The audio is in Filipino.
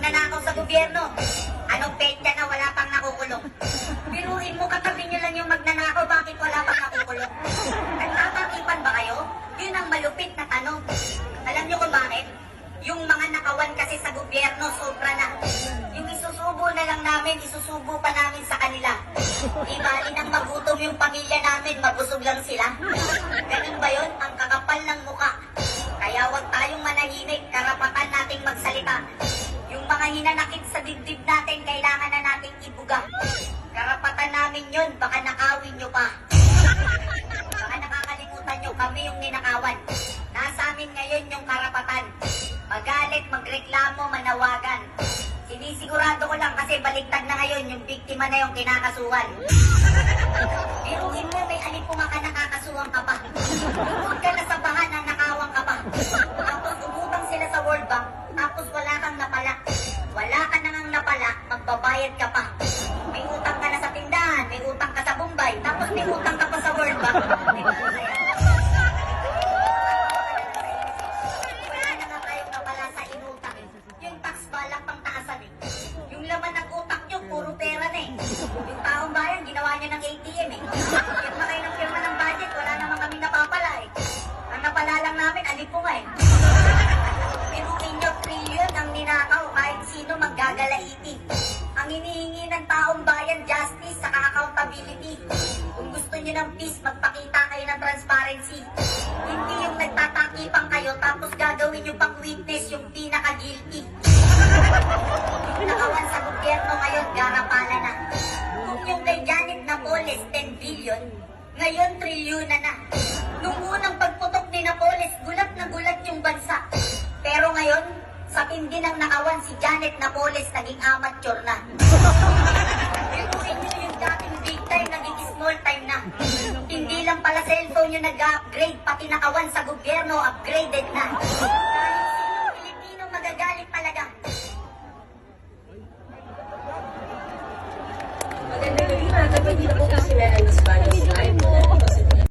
magnanakaw sa gobyerno. Anong petya na wala pang nakukulong? Biruin mo, katabi nyo lang yung magnanakaw, bakit wala pang nakukulong? Nagtatakipan ba kayo? Yun ang malupit na tanong. Alam nyo kung bakit? Yung mga nakawan kasi sa gobyerno, sobra na. Yung isusubo na lang namin, isusubo pa namin sa kanila. Ibali nang magutom yung pamilya namin, mabusog lang sila. Ganun ba yun? Ang kakapal ng muka. Kaya huwag tayong manahimik, karapatan nating magsalita. Yung mga hinanakit sa dibdib natin, kailangan na nating ibuga. Karapatan namin yun, baka nakawin nyo pa. Baka nakakalimutan nyo, kami yung ninakawan. Nasa amin ngayon yung karapatan. Magalit, magreklamo, manawagan. Sinisigurado ko lang kasi baligtad na ngayon, yung biktima na yung kinakasuhan. Biruin mo, may alipunga ka, nakakasuhan ka pa. Huwag ka na sa bahan na nakawang ka pa. Tapos umutang sila sa World Bank, tapos wala kang napala. Wala ka na ngang napala, magbabayad ka pa. May utang ka na sa tindahan, may utang ka sa Bombay, tapos may utang ka pa sa World Bank. Diba? Wala na nga kayong napala sa inutang. Yung tax balak pang taasan eh. Yung laman ng utak nyo, puro pera na eh. Yung taong bayan, ginawa nyo ng ATM eh. Firma kayo ng firma ng budget, wala naman kaming napapala eh. Ang napala lang namin, alipunga eh. Pinukin nyo, trillion ang ninakaw, kahit sino maggagalaiti. Ang hinihingi ng taong bayan, justice, saka accountability. Kung gusto nyo ng peace, magpakita kayo ng transparency. Hindi yung nagtatakipang kayo, tapos gagawin nyo pang witness yung pinaka-guilty. Yung nakawan sa gobyerno ngayon, garapala na. Kung yung kay Janet Napoles, 10 billion, ngayon trilyon na. Nung unang pagputok ni Napoles, gulat na gulat yung bansa. Pero ngayon, sa tindi ng nakawan si Janet Napoles, naging amateur na. Biruin nyo yung dating big time, naging small time na. Hindi lang pala cellphone yung nag-upgrade, pati nakawan sa gobyerno, upgraded na. Dahil sinong Pilipino magagalit talaga. Magandang gabi mga kapatid, ako po si Meron Espanol.